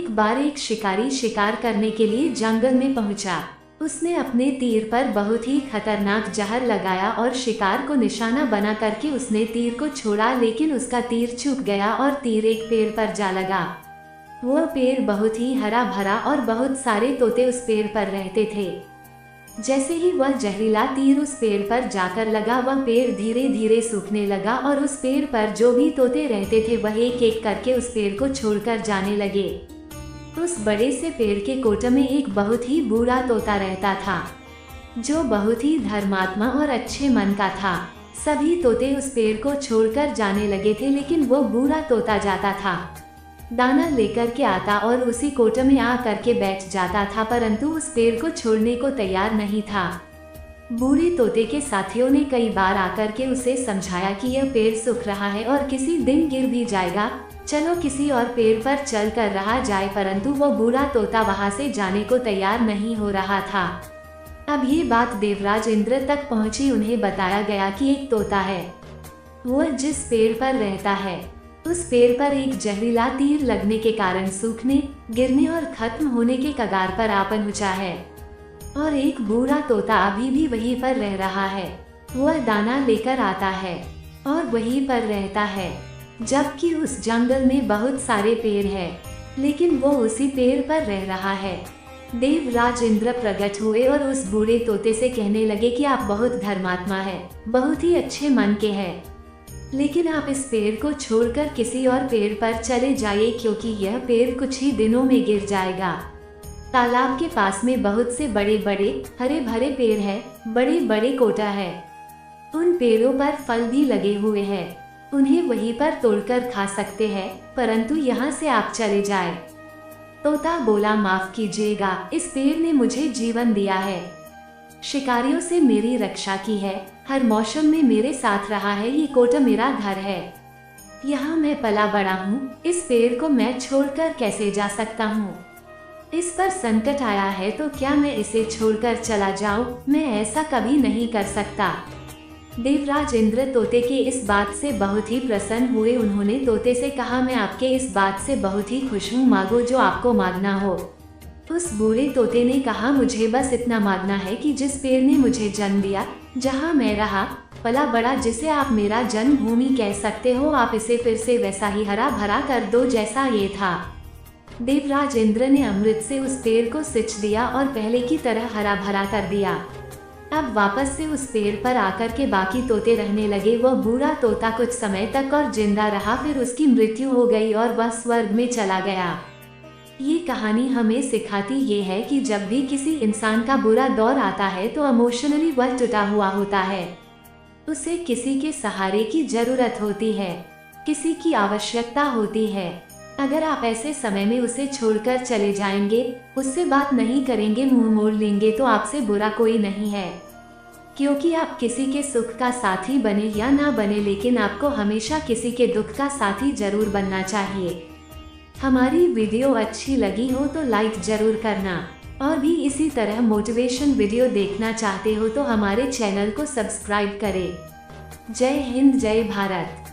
एक बार एक शिकारी शिकार करने के लिए जंगल में पहुंचा। उसने अपने तीर पर बहुत ही खतरनाक जहर लगाया और शिकार को निशाना बना करके उसने तीर को छोड़ा, लेकिन उसका तीर चूक गया और तीर एक पेड़ पर जा लगा। वह पेड़ बहुत ही हरा भरा और बहुत सारे तोते उस पेड़ पर रहते थे। जैसे ही वह जहरीला तीर उस पेड़ पर जाकर लगा, वह पेड़ धीरे धीरे सूखने लगा और उस पेड़ पर जो भी तोते रहते थे वह एक एक करके उस पेड़ को छोड़कर जाने लगे। उस बड़े से पेड़ के कोटे में एक बहुत ही बूढ़ा तोता रहता था, जो बहुत ही धर्मात्मा और अच्छे मन का था। सभी तोते उस पेड़ को छोड़कर जाने लगे थे, लेकिन वो बूढ़ा तोता जाता था, दाना लेकर के आता और उसी कोटे में आ करके बैठ जाता था, परंतु उस पेड़ को छोड़ने को तैयार नहीं था। बूढ़े तोते के साथियों ने कई बार आकर के उसे समझाया कि यह पेड़ सूख रहा है और किसी दिन गिर भी जाएगा, चलो किसी और पेड़ पर चल कर रहा जाए, परंतु वो बूढ़ा तोता वहां से जाने को तैयार नहीं हो रहा था। अब ये बात देवराज इंद्र तक पहुंची। उन्हें बताया गया कि एक तोता है, वह जिस पेड़ पर रहता है उस पेड़ पर एक जहरीला तीर लगने के कारण सूखने, गिरने और खत्म होने के कगार पर आ पहुंचा है। और एक बूढ़ा तोता अभी भी वहीं पर रह रहा है। वह दाना लेकर आता है और वहीं पर रहता है, जबकि उस जंगल में बहुत सारे पेड़ हैं, लेकिन वो उसी पेड़ पर रह रहा है। देवराज इंद्र प्रकट हुए और उस बूढ़े तोते से कहने लगे कि आप बहुत धर्मात्मा है, बहुत ही अच्छे मन के हैं, लेकिन आप इस पेड़ को छोड़कर किसी और पेड़ पर चले जाइए, क्योंकि यह पेड़ कुछ ही दिनों में गिर जाएगा। तालाब के पास में बहुत से बड़े बड़े हरे भरे पेड़ हैं, बड़े बड़े कोटा है, उन पेड़ों पर फल भी लगे हुए हैं, उन्हें वहीं पर तोड़कर खा सकते हैं, परंतु यहाँ से आप चले जाए। तोता बोला, माफ कीजिएगा, इस पेड़ ने मुझे जीवन दिया है, शिकारियों से मेरी रक्षा की है, हर मौसम में मेरे साथ रहा है, ये कोटा मेरा घर है, यहाँ मैं पला बड़ा हूँ, इस पेड़ को मैं छोड़कर कैसे जा सकता हूँ? इस पर संकट आया है तो क्या मैं इसे छोड़कर चला जाऊँ? मैं ऐसा कभी नहीं कर सकता। देवराज इंद्र तोते की इस बात से बहुत ही प्रसन्न हुए। उन्होंने तोते से कहा, मैं आपके इस बात से बहुत ही खुश हूँ, मांगो जो आपको मांगना हो। उस बूढ़े तोते ने कहा, मुझे बस इतना मांगना है कि जिस पेड़ ने मुझे जन्म दिया, जहाँ मैं रहा पला बड़ा, जिसे आप मेरा जन्मभूमि कह सकते हो, आप इसे फिर से वैसा ही हरा भरा कर दो जैसा ये था। देवराज इंद्र ने अमृत से उस पेड़ को सिंच दिया और पहले की तरह हरा भरा कर दिया। अब वापस से उस पेड़ पर आकर के बाकी तोते रहने लगे। वह बूढ़ा तोता कुछ समय तक और जिंदा रहा, फिर उसकी मृत्यु हो गई और वह स्वर्ग में चला गया। ये कहानी हमें सिखाती ये है कि जब भी किसी इंसान का बुरा दौर आता है तो इमोशनली वह टूटा हुआ होता है, उसे किसी के सहारे की जरूरत होती है, किसी की आवश्यकता होती है। अगर आप ऐसे समय में उसे छोड़कर चले जाएंगे, उससे बात नहीं करेंगे, मुंह मोड़ लेंगे, तो आपसे बुरा कोई नहीं है, क्योंकि आप किसी के सुख का साथी बने या ना बने, लेकिन आपको हमेशा किसी के दुख का साथी जरूर बनना चाहिए। हमारी वीडियो अच्छी लगी हो तो लाइक जरूर करना, और भी इसी तरह मोटिवेशन वीडियो देखना चाहते हो तो हमारे चैनल को सब्सक्राइब करें। जय हिंद, जय भारत।